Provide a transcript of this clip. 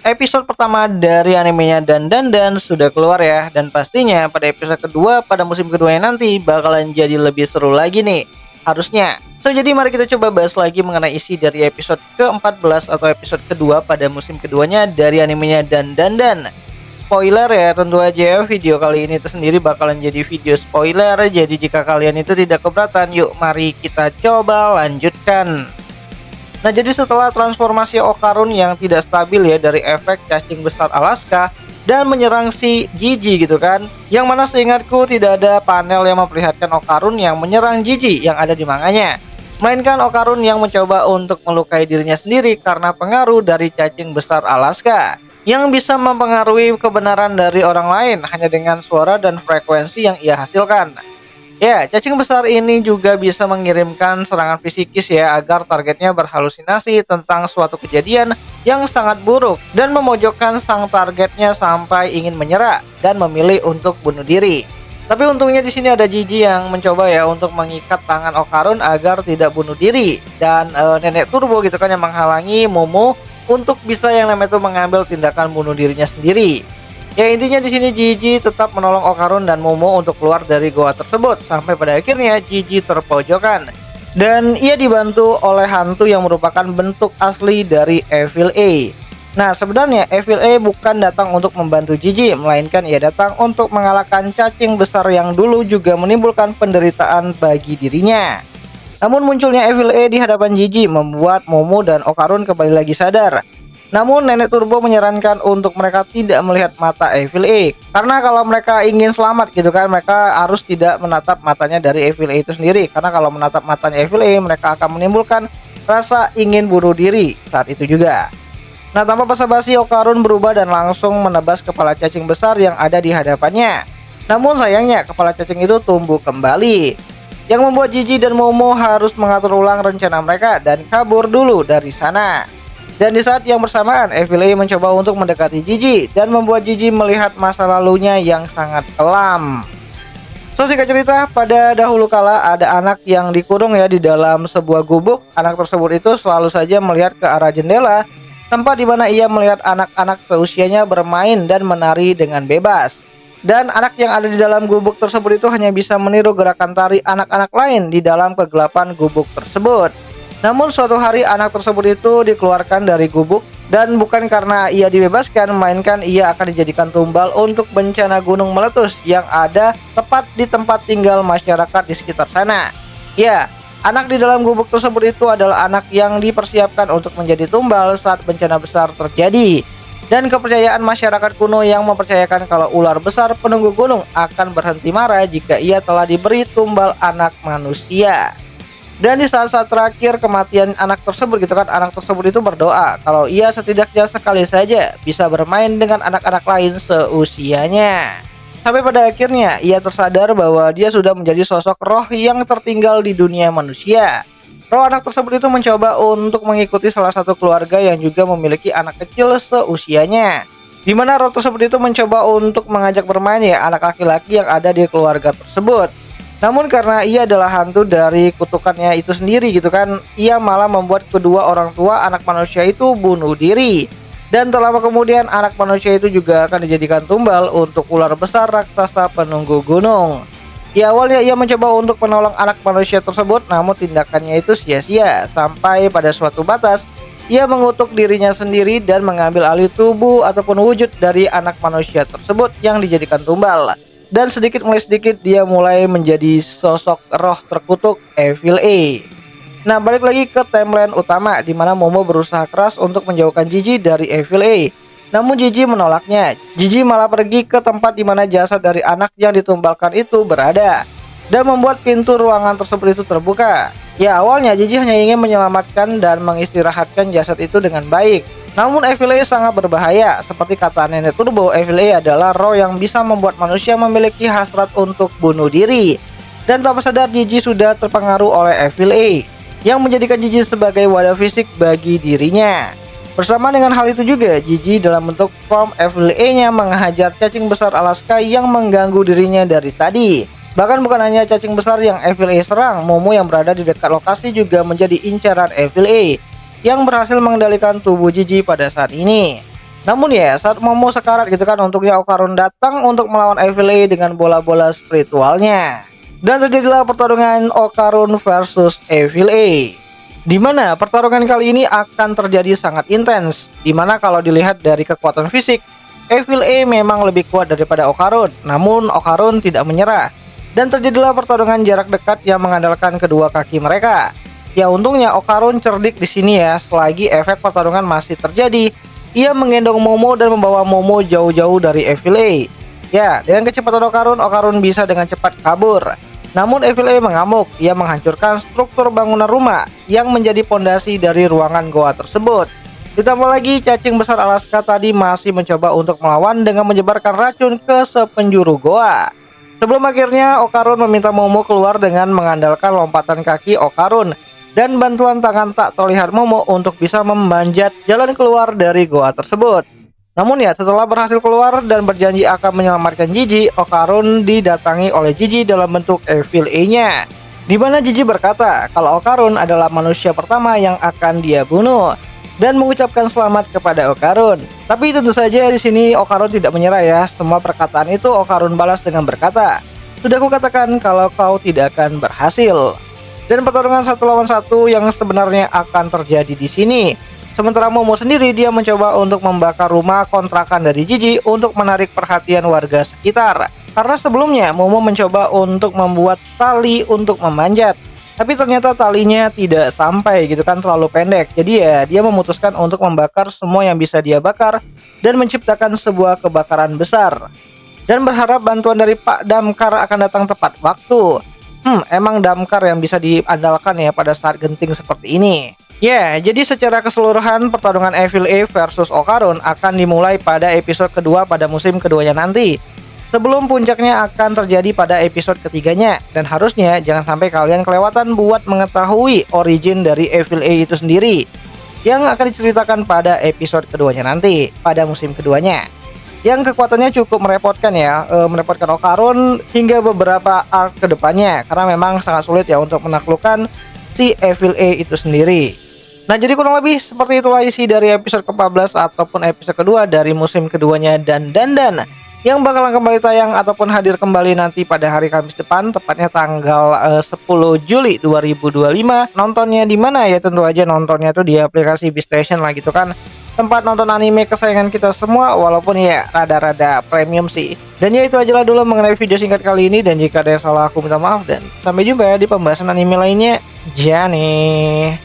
Episode pertama dari animenya Dan sudah keluar ya. Dan pastinya pada episode kedua pada musim keduanya nanti bakalan jadi lebih seru lagi nih. Harusnya. So jadi mari kita coba bahas lagi mengenai isi dari episode ke-14 atau episode kedua pada musim keduanya dari animenya Dan. Spoiler ya, tentu aja video kali ini tersendiri bakalan jadi video spoiler. Jadi jika kalian itu tidak keberatan, yuk mari kita coba lanjutkan. Nah, jadi setelah transformasi Okarun yang tidak stabil ya dari efek cacing besar Alaska dan menyerang si Jiji gitu kan, yang mana seingatku tidak ada panel yang memperlihatkan Okarun yang menyerang Jiji yang ada di manganya, melainkan Okarun yang mencoba untuk melukai dirinya sendiri karena pengaruh dari cacing besar Alaska yang bisa mempengaruhi kebenaran dari orang lain hanya dengan suara dan frekuensi yang ia hasilkan. Ya, cacing besar ini juga bisa mengirimkan serangan psikis ya agar targetnya berhalusinasi tentang suatu kejadian yang sangat buruk dan memojokkan sang targetnya sampai ingin menyerah dan memilih untuk bunuh diri. Tapi untungnya di sini ada Jiji yang mencoba ya untuk mengikat tangan Okarun agar tidak bunuh diri dan Nenek Turbo gitu kan yang menghalangi Momo untuk bisa yang namanya itu mengambil tindakan bunuh dirinya sendiri. Ya intinya di sini Jiji tetap menolong Okarun dan Momo untuk keluar dari goa tersebut sampai pada akhirnya Jiji terpojokan dan ia dibantu oleh hantu yang merupakan bentuk asli dari Evil A. Nah sebenarnya Evil A bukan datang untuk membantu Jiji, melainkan ia datang untuk mengalahkan cacing besar yang dulu juga menimbulkan penderitaan bagi dirinya. Namun munculnya Evil A di hadapan Jiji membuat Momo dan Okarun kembali lagi sadar. Namun Nenek Turbo menyarankan untuk mereka tidak melihat mata Evil A, karena kalau mereka ingin selamat gitu kan, mereka harus tidak menatap matanya dari Evil A itu sendiri, karena kalau menatap matanya Evil A mereka akan menimbulkan rasa ingin bunuh diri saat itu juga. Nah tanpa basa-basi Okarun berubah dan langsung menebas kepala cacing besar yang ada di hadapannya. Namun sayangnya kepala cacing itu tumbuh kembali, yang membuat Jiji dan Momo harus mengatur ulang rencana mereka dan kabur dulu dari sana. Dan di saat yang bersamaan, Evil A mencoba untuk mendekati Jiji dan membuat Jiji melihat masa lalunya yang sangat kelam. So singkat cerita, pada dahulu kala ada anak yang dikurung ya di dalam sebuah gubuk. Anak tersebut itu selalu saja melihat ke arah jendela, tempat di mana ia melihat anak-anak seusianya bermain dan menari dengan bebas. Dan anak yang ada di dalam gubuk tersebut itu hanya bisa meniru gerakan tari anak-anak lain di dalam kegelapan gubuk tersebut. Namun suatu hari anak tersebut itu dikeluarkan dari gubuk dan bukan karena ia dibebaskan, melainkan ia akan dijadikan tumbal untuk bencana gunung meletus yang ada tepat di tempat tinggal masyarakat di sekitar sana. Ya, anak di dalam gubuk tersebut itu adalah anak yang dipersiapkan untuk menjadi tumbal saat bencana besar terjadi. Dan kepercayaan masyarakat kuno yang mempercayakan kalau ular besar penunggu gunung akan berhenti marah jika ia telah diberi tumbal anak manusia. Dan di saat-saat terakhir kematian anak tersebut gitu kan, anak tersebut itu berdoa kalau ia setidaknya sekali saja bisa bermain dengan anak-anak lain seusianya. Sampai pada akhirnya ia tersadar bahwa dia sudah menjadi sosok roh yang tertinggal di dunia manusia. Roh anak tersebut itu mencoba untuk mengikuti salah satu keluarga yang juga memiliki anak kecil seusianya, di mana roh tersebut itu mencoba untuk mengajak bermain ya anak laki-laki yang ada di keluarga tersebut. Namun karena ia adalah hantu dari kutukannya itu sendiri gitu kan, ia malah membuat kedua orang tua anak manusia itu bunuh diri. Dan tak lama kemudian anak manusia itu juga akan dijadikan tumbal untuk ular besar raksasa penunggu gunung. Di awalnya ia mencoba untuk menolong anak manusia tersebut, namun tindakannya itu sia-sia. Sampai pada suatu batas, ia mengutuk dirinya sendiri dan mengambil alih tubuh ataupun wujud dari anak manusia tersebut yang dijadikan tumbal. Dan sedikit mulai sedikit dia mulai menjadi sosok roh terkutuk Evil A. Nah balik lagi ke timeline utama di mana Momo berusaha keras untuk menjauhkan Jiji dari Evil A. Namun Jiji menolaknya. Jiji malah pergi ke tempat di mana jasad dari anak yang ditumbalkan itu berada dan membuat pintu ruangan tersebut itu terbuka. Ya awalnya Jiji hanya ingin menyelamatkan dan mengistirahatkan jasad itu dengan baik. Namun Evil A sangat berbahaya. Seperti kata Nenek Turbo, Evil A adalah roh yang bisa membuat manusia memiliki hasrat untuk bunuh diri. Dan tanpa sadar Jiji sudah terpengaruh oleh Evil A, yang menjadikan Jiji sebagai wadah fisik bagi dirinya. Bersama dengan hal itu juga, Jiji dalam bentuk form Evil A-nya menghajar cacing besar Alaska yang mengganggu dirinya dari tadi. Bahkan bukan hanya cacing besar yang Evil A serang, Momo yang berada di dekat lokasi juga menjadi incaran Evil A yang berhasil mengendalikan tubuh Jiji pada saat ini. Namun ya, saat Momo sekarat gitu kan, untuknya Okarun datang untuk melawan Evil A dengan bola-bola spiritualnya. Dan terjadilah pertarungan Okarun versus Evil A. Dimana pertarungan kali ini akan terjadi sangat intens. Dimana kalau dilihat dari kekuatan fisik, Evil A memang lebih kuat daripada Okarun. Namun Okarun tidak menyerah. Dan terjadilah pertarungan jarak dekat yang mengandalkan kedua kaki mereka. Ya untungnya Okarun cerdik di sini ya, selagi efek pertarungan masih terjadi. Ia menggendong Momo dan membawa Momo jauh-jauh dari Evil A. Ya, dengan kecepatan Okarun bisa dengan cepat kabur. Namun Evil A mengamuk, ia menghancurkan struktur bangunan rumah yang menjadi pondasi dari ruangan goa tersebut. Ditambah lagi cacing besar Alaska tadi masih mencoba untuk melawan dengan menyebarkan racun ke sepenjuru goa. Sebelum akhirnya Okarun meminta Momo keluar dengan mengandalkan lompatan kaki Okarun dan bantuan tangan tak terlihat Momo untuk bisa memanjat jalan keluar dari goa tersebut. Namun ya, setelah berhasil keluar dan berjanji akan menyelamatkan Jiji, Okarun didatangi oleh Jiji dalam bentuk Evil A-nya. Di mana Jiji berkata kalau Okarun adalah manusia pertama yang akan dia bunuh dan mengucapkan selamat kepada Okarun. Tapi tentu saja di sini Okarun tidak menyerah ya. Semua perkataan itu Okarun balas dengan berkata, "Sudah kukatakan kalau kau tidak akan berhasil." Dan pertarungan 1 lawan 1 yang sebenarnya akan terjadi di sini. Sementara Momo sendiri dia mencoba untuk membakar rumah kontrakan dari Jiji untuk menarik perhatian warga sekitar. Karena sebelumnya Momo mencoba untuk membuat tali untuk memanjat. Tapi ternyata talinya tidak sampai gitu kan, terlalu pendek. Jadi ya dia memutuskan untuk membakar semua yang bisa dia bakar dan menciptakan sebuah kebakaran besar. Dan berharap bantuan dari Pak Damkar akan datang tepat waktu. Emang Damkar yang bisa diandalkan ya pada saat genting seperti ini. Ya, jadi secara keseluruhan pertarungan Evil A versus Okarun akan dimulai pada episode kedua pada musim keduanya nanti. Sebelum puncaknya akan terjadi pada episode ketiganya. Dan harusnya jangan sampai kalian kelewatan buat mengetahui origin dari Evil A itu sendiri, yang akan diceritakan pada episode keduanya nanti, pada musim keduanya. Yang kekuatannya cukup merepotkan ya, merepotkan Okarun hingga beberapa arc kedepannya. Karena memang sangat sulit ya untuk menaklukkan si Evil A itu sendiri. Nah, jadi kurang lebih seperti itulah isi dari episode ke-14 ataupun episode kedua dari musim keduanya dan Dandan, yang bakalan kembali tayang ataupun hadir kembali nanti pada hari Kamis depan, tepatnya tanggal 10 Juli 2025. Nontonnya di mana ya? Tentu aja nontonnya tuh di aplikasi Beastation lah gitu kan. Tempat nonton anime kesayangan kita semua, walaupun ya rada-rada premium sih. Dan ya itu aja lah dulu mengenai video singkat kali ini, dan jika ada yang salah aku minta maaf, dan sampai jumpa ya di pembahasan anime lainnya. Jane.